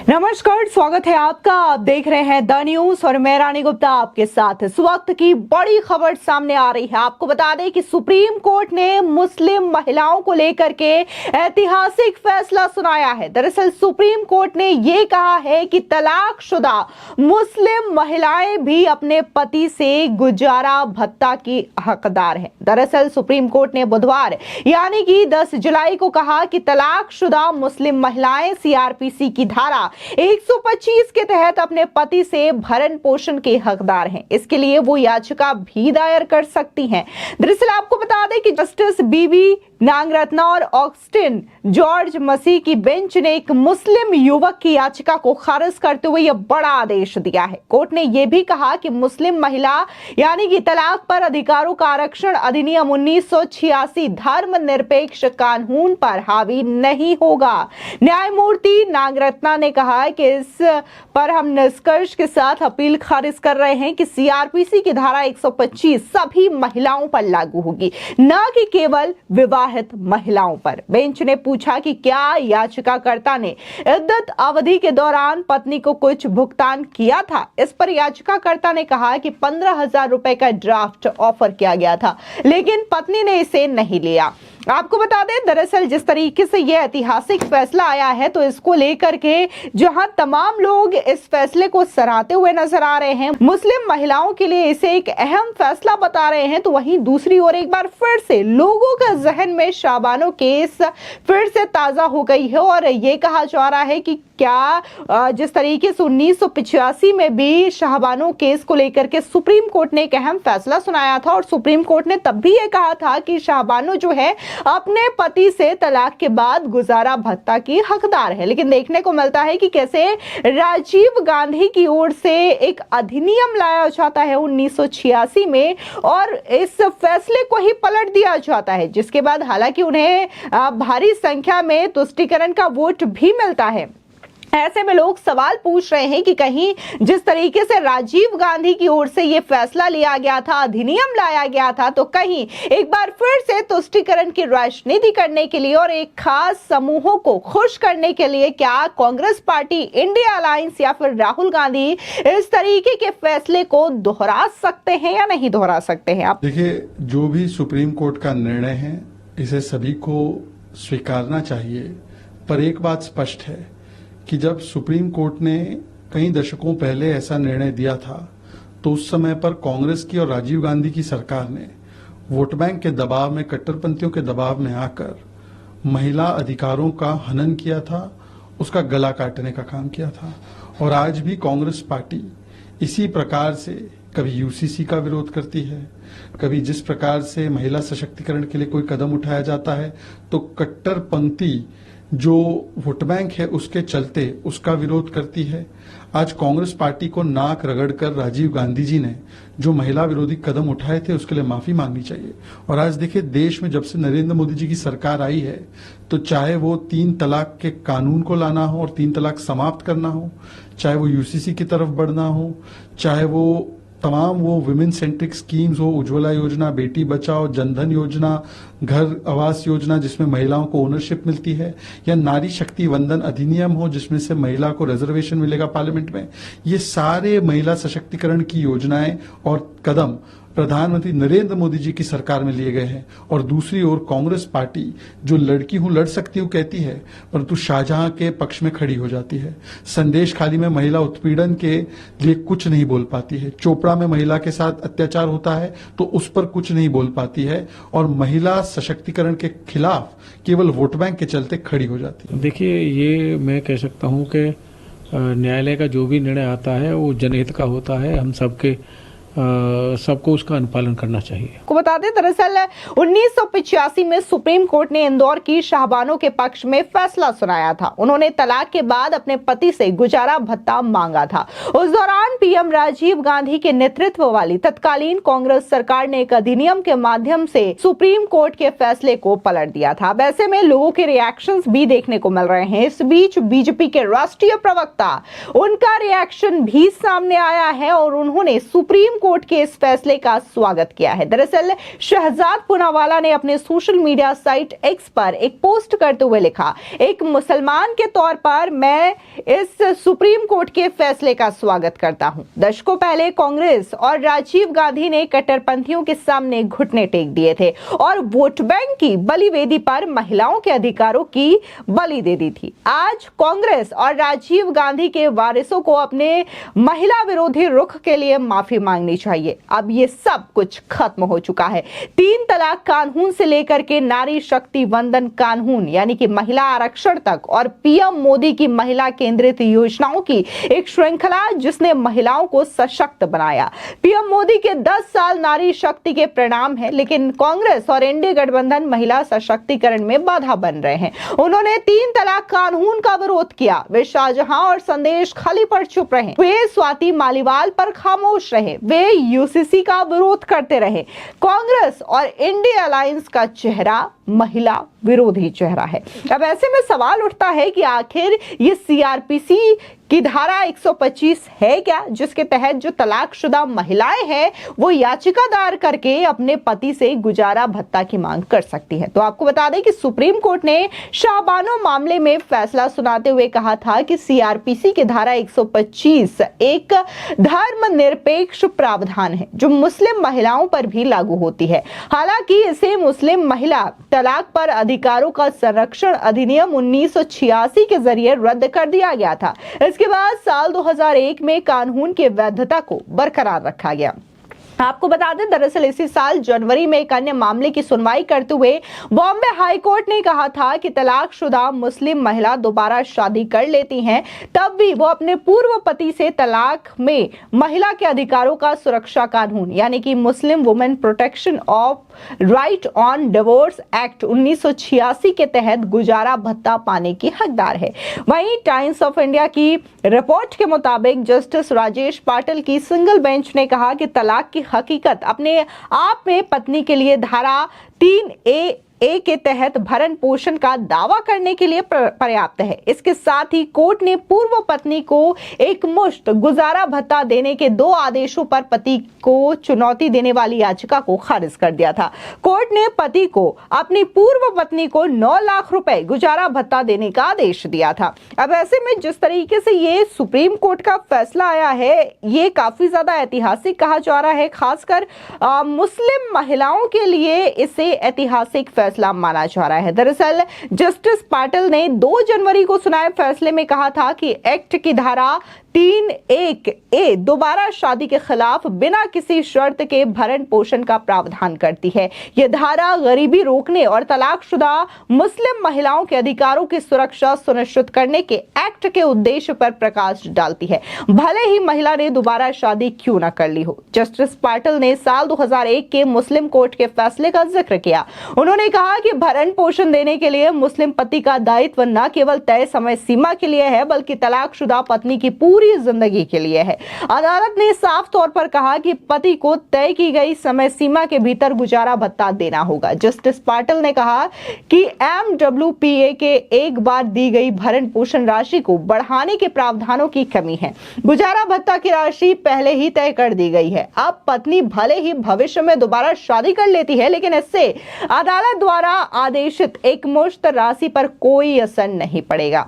नमस्कार, स्वागत है आपका। आप देख रहे हैं द न्यूज और मैं रानी गुप्ता आपके साथ। इस वक्त की बड़ी खबर सामने आ रही है। आपको बता दें कि सुप्रीम कोर्ट ने मुस्लिम महिलाओं को लेकर के ऐतिहासिक फैसला सुनाया है। दरअसल सुप्रीम कोर्ट ने यह कहा है कि तलाकशुदा मुस्लिम महिलाएं भी अपने पति से गुजारा भत्ता की हकदार हैं। दरअसल सुप्रीम कोर्ट ने बुधवार यानी कि 10 जुलाई को कहा कि तलाकशुदा मुस्लिम महिलाएं सीआरपीसी की धारा 125 के तहत अपने पति से भरण पोषण के हकदार हैं। इसके लिए वो याचिका भी दायर कर सकती हैं। दरअसल आपको बता दें कि जस्टिस बीबी नागरत्ना और ऑगस्टिन जॉर्ज मसीह की बेंच ने एक मुस्लिम युवक की याचिका को खारिज करते हुए यह बड़ा आदेश दिया है। कोर्ट ने यह भी कहा कि मुस्लिम महिला यानी कि तलाक पर अधिकारों का आरक्षण अधिनियम 1986 धर्मनिरपेक्ष कानून पर हावी नहीं होगा। न्यायमूर्ति नागरत्ना ने कहा कि इस पर हम निष्कर्ष के साथ अपील खारिज कर रहे हैं कि सीआरपीसी की धारा 125 सभी महिलाओं पर लागू होगी, न कि केवल विवाहित महिलाओं पर। बेंच ने पूछा कि क्या याचिकाकर्ता ने इद्दत अवधि के दौरान पत्नी को कुछ भुगतान किया था। इस पर याचिकाकर्ता ने कहा कि 15,000 रुपए का ड्राफ्ट ऑफर किया गया था, लेकिन पत्नी ने इसे नहीं लिया। आपको बता दें, दरअसल जिस तरीके से यह ऐतिहासिक फैसला आया है, तो इसको लेकर के जहां तमाम लोग इस फैसले को सराहते हुए नजर आ रहे हैं, मुस्लिम महिलाओं के लिए इसे एक अहम फैसला बता रहे हैं, तो वहीं दूसरी ओर एक बार फिर से लोगों का जहन में शाहबानो केस फिर से ताजा हो गई है और ये कहा जा रहा है कि क्या जिस तरीके से 1985 में भी शाहबानो केस को लेकर के सुप्रीम कोर्ट ने एक अहम फैसला सुनाया था और सुप्रीम कोर्ट ने तब भी ये कहा था कि शाहबानो जो है अपने पति से तलाक के बाद गुजारा भत्ता की हकदार है। लेकिन देखने को मिलता है कि कैसे राजीव गांधी की ओर से एक अधिनियम लाया जाता है 1986 में और इस फैसले को ही पलट दिया जाता है, जिसके बाद हालांकि उन्हें भारी संख्या में तुष्टीकरण का वोट भी मिलता है। ऐसे में लोग सवाल पूछ रहे हैं कि कहीं जिस तरीके से राजीव गांधी की ओर से यह फैसला लिया गया था, अधिनियम लाया गया था, तो कहीं एक बार फिर से तुष्टीकरण की राजनीति करने के लिए और एक खास समूहों को खुश करने के लिए क्या कांग्रेस पार्टी, इंडिया अलायंस या फिर राहुल गांधी इस तरीके के फैसले को दोहरा सकते हैं या नहीं दोहरा सकते हैं? आप देखिए, जो भी सुप्रीम कोर्ट का निर्णय है इसे सभी को स्वीकारना चाहिए, पर एक बात स्पष्ट है कि जब सुप्रीम कोर्ट ने कई दशकों पहले ऐसा निर्णय दिया था, तो उस समय पर कांग्रेस की और राजीव गांधी की सरकार ने वोट बैंक के दबाव में, कट्टरपंथियों के दबाव में आकर महिला अधिकारों का हनन किया था, उसका गला काटने का काम किया था। और आज भी कांग्रेस पार्टी इसी प्रकार से कभी यूसीसी का विरोध करती है, कभी जिस प्रकार से महिला सशक्तिकरण के लिए कोई कदम उठाया जाता है तो कट्टरपंथी जो वोट बैंक है उसके चलते उसका विरोध करती है। आज कांग्रेस पार्टी को नाक रगड़कर राजीव गांधी जी ने जो महिला विरोधी कदम उठाए थे उसके लिए माफी मांगनी चाहिए। और आज देखिए, देश में जब से नरेंद्र मोदी जी की सरकार आई है, तो चाहे वो 3 तलाक के कानून को लाना हो और 3 तलाक समाप्त करना हो, चाहे वो यूसीसी की तरफ बढ़ना हो, चाहे वो तमाम वो विमेन सेंट्रिक स्कीम्स हो, उज्ज्वला योजना, बेटी बचाओ, जनधन योजना, घर आवास योजना जिसमें महिलाओं को ओनरशिप मिलती है, या नारी शक्ति वंदन अधिनियम हो जिसमें से महिला को रिजर्वेशन मिलेगा पार्लियामेंट में, ये सारे महिला सशक्तिकरण की योजनाएं और कदम प्रधानमंत्री नरेंद्र मोदी जी की सरकार में लिए गए हैं। और दूसरी ओर कांग्रेस पार्टी जो लड़की हूं लड़ सकती हूं कहती है, परंतु शाहजहां के पक्ष में खड़ी हो जाती है। संदेश खाली में महिला उत्पीड़न के लिए कुछ नहीं बोल पाती है, चोपड़ा में महिला के साथ अत्याचार होता है तो उस पर कुछ नहीं बोल पाती है, और महिला सशक्तिकरण के खिलाफ केवल वोट बैंक के चलते खड़ी हो जाती है। देखिए, ये मैं कह सकता हूं कि न्यायालय का जो भी निर्णय आता है वो जनहित का होता है। हम सबको उसका अनुपालन करना चाहिए। को बता दें, दरअसल 1985 में सुप्रीम कोर्ट ने इंदौर की शाहबानो के पक्ष में फैसला सुनाया था। उन्होंने तलाक के बाद अपने पति से गुजारा भत्ता मांगा था। उस दौरान पीएम राजीव गांधी के नेतृत्व वाली तत्कालीन कांग्रेस सरकार ने एक अधिनियम के माध्यम से सुप्रीम कोर्ट के फैसले को पलट दिया था। वैसे में लोगों के रिएक्शंस भी देखने को मिल रहे हैं। इस बीच बीजेपी के राष्ट्रीय प्रवक्ता, उनका रिएक्शन भी सामने आया है और उन्होंने सुप्रीम कोर्ट के इस फैसले का स्वागत किया है। दरअसल शहजाद पूनावाला ने अपने सोशल मीडिया साइट एक्स पर एक पोस्ट करते हुए लिखा, एक मुसलमान के तौर पर मैं इस सुप्रीम कोर्ट के फैसले का स्वागत करता हूं। दशकों पहले कांग्रेस और राजीव गांधी ने कट्टरपंथियों के सामने घुटने टेक दिए थे और वोट बैंक की बलिवेदी पर महिलाओं के अधिकारों की बलि दे दी थी। आज कांग्रेस और राजीव गांधी के वारिसों को अपने महिला विरोधी रुख के लिए माफी मांगनी चाहिए। अब ये सब कुछ खत्म हो चुका है। 3 तलाक कानून से लेकर के नारी शक्ति वंदन कानून यानी कि महिला आरक्षण तक और पीएम मोदी की महिला केंद्रित योजनाओं की एक श्रृंखला जिसने महिलाओं को सशक्त बनाया। पीएम मोदी के 10 साल नारी शक्ति के परिणाम है, लेकिन कांग्रेस और एनडीए गठबंधन महिला सशक्तिकरण में बाधा बन रहे हैं। उन्होंने 3 तलाक कानून का विरोध किया, वे शाहजहां और संदेश खाली पर चुप रहे, वे स्वाति मालीवाल पर खामोश रहे, वे यूसीसी का विरोध करते रहे। कांग्रेस और इंडिया अलायंस का चेहरा महिला विरोधी चेहरा है। अब ऐसे में सवाल उठता है कि आखिर ये सीआरपीसी की धारा 125 है क्या, जिसके तहत जो तलाकशुदा महिलाएं हैं वो याचिका दायर करके अपने पति से गुजारा भत्ता की मांग कर सकती है। तो आपको बता दें कि सुप्रीम कोर्ट ने शाहबानो मामले में फैसला सुनाते हुए कहा था कि सीआरपीसी की धारा 125 एक धर्मनिरपेक्ष प्रावधान है जो मुस्लिम महिलाओं पर भी लागू होती है। हालांकि इसे मुस्लिम महिला तलाक पर अधिकारों का संरक्षण अधिनियम 1986 के जरिए रद्द कर दिया गया था। इसके बाद साल 2001 में कानून की वैधता को बरकरार रखा गया। आपको बता दें, दरअसल इसी साल जनवरी में एक अन्य मामले की सुनवाई करते हुए बॉम्बे हाई कोर्ट ने कहा था कि तलाकशुदा मुस्लिम महिला दोबारा शादी कर लेती हैं तब भी वो अपने पूर्व पति से तलाक में महिला के अधिकारों का सुरक्षा कानून यानी कि Muslim women protection of right on divorce act 1986 के तहत गुजारा भत्ता पाने की हकदार है। वहीं टाइम्स ऑफ इंडिया की रिपोर्ट के मुताबिक जस्टिस राजेश पाटिल की सिंगल बेंच ने कहा कि तलाक की हकीकत अपने आप में पत्नी के लिए धारा 3A के तहत भरण पोषण का दावा करने के लिए पर्याप्त है। इसके साथ ही कोर्ट ने पूर्व पत्नी को एक मुश्त गुजारा भत्ता देने के 2 आदेशों पर पति को चुनौती देने वाली याचिका को खारिज कर दिया था। कोर्ट ने पति को अपनी पूर्व पत्नी को 9 लाख रुपए गुजारा भत्ता देने का आदेश दिया था। अब ऐसे में जिस तरीके से ये सुप्रीम कोर्ट का फैसला आया है, ये काफी ज्यादा ऐतिहासिक कहा जा रहा है। खासकर मुस्लिम महिलाओं के लिए इसे ऐतिहासिक फैसला माना जा रहा है। दरअसल जस्टिस पाटिल ने 2 जनवरी को सुनाए फैसले में कहा था कि एक्ट की धारा 3A दोबारा शादी के खिलाफ बिना किसी शर्त के भरण पोषण का प्रावधान करती है। यह धारा गरीबी रोकने और तलाकशुदा मुस्लिम महिलाओं के अधिकारों की सुरक्षा सुनिश्चित करने के एक्ट के उद्देश्य पर प्रकाश डालती है, भले ही महिला ने दोबारा शादी क्यों न कर ली हो। जस्टिस पाटिल ने साल 2001 के मुस्लिम कोर्ट के फैसले का जिक्र किया। उन्होंने कहा कि भरण पोषण देने के लिए मुस्लिम पति का दायित्व न केवल तय समय सीमा के लिए है बल्कि तलाकशुदा पत्नी की पूरी जिंदगी के लिए है। अदालत ने साफ तौर पर कहा कि पति को तय की गई समय सीमा के भीतर गुजारा भत्ता देना होगा। जस्टिस पाटिल ने कहा कि MWPA के एक बार दी गई भरण पोषण राशि को बढ़ाने के प्रावधानों की कमी है। गुजारा भत्ता की राशि पहले ही तय कर दी गई है। अब पत्नी भले ही भविष्य में दोबारा शादी कर लेती है, लेकिन इससे अदालत द्वारा आदेशित एक मुश्त राशि पर कोई असर नहीं पड़ेगा।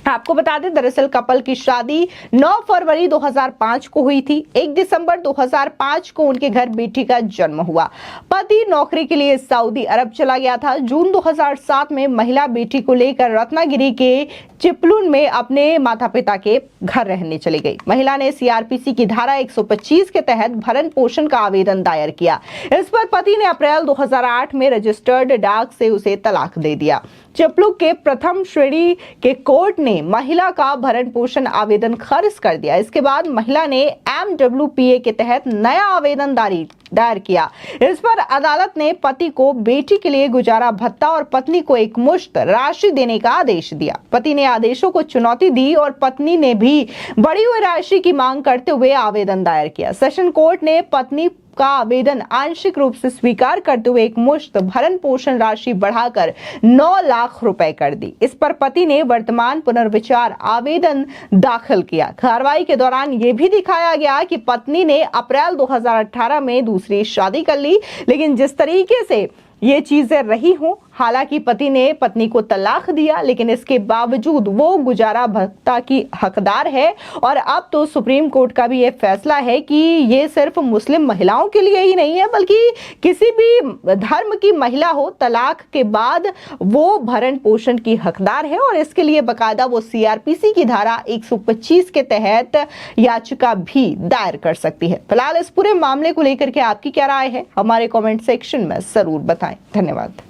आपको बता दें, दरअसल कपल की शादी 9 फरवरी 2005 को हुई थी। 1 दिसंबर 2005 को उनके घर बेटी का जन्म हुआ। पति नौकरी के लिए सऊदी अरब चला गया था। जून 2007 में महिला बेटी को लेकर रत्नागिरी के चिपलून में अपने माता पिता के घर रहने चली गई। महिला ने सीआरपीसी की धारा 125 के तहत भरण पोषण का आवेदन दायर किया। इस पर पति ने अप्रैल 2008 में रजिस्टर्ड डाक से उसे तलाक दे दिया। चिपलून के प्रथम श्रेणी के कोर्ट ने महिला का भरण पोषण आवेदन खारिज कर दिया। इसके बाद महिला ने MWPA के तहत नया आवेदन दायर किया। इस पर अदालत ने पति को बेटी के लिए गुजारा भत्ता और पत्नी को एक मुश्त राशि देने का आदेश दिया। पति ने आदेशों को चुनौती दी और पत्नी ने भी बढ़ी हुई राशि की मांग करते हुए आवेदन दायर किया। सेशन कोर्ट ने पत्नी का आवेदन आंशिक रूप से स्वीकार करते हुए एक मुश्त भरण पोषण राशि बढ़ाकर 9 लाख रुपए कर दी। इस पर पति ने वर्तमान पुनर्विचार आवेदन दाखिल किया। कार्रवाई के दौरान यह भी दिखाया गया कि पत्नी ने अप्रैल 2018 में दूसरी शादी कर ली, लेकिन जिस तरीके से ये चीजें रही हों, हालांकि पति ने पत्नी को तलाक दिया, लेकिन इसके बावजूद वो गुजारा भत्ता की हकदार है। और अब तो सुप्रीम कोर्ट का भी ये फैसला है कि ये सिर्फ मुस्लिम महिलाओं के लिए ही नहीं है, बल्कि किसी भी धर्म की महिला हो, तलाक के बाद वो भरण पोषण की हकदार है और इसके लिए बकायदा वो सीआरपीसी की धारा 125 के तहत याचिका भी दायर कर सकती है। फिलहाल इस पूरे मामले को लेकर के आपकी क्या राय है, हमारे कॉमेंट सेक्शन में जरूर बताएं। धन्यवाद।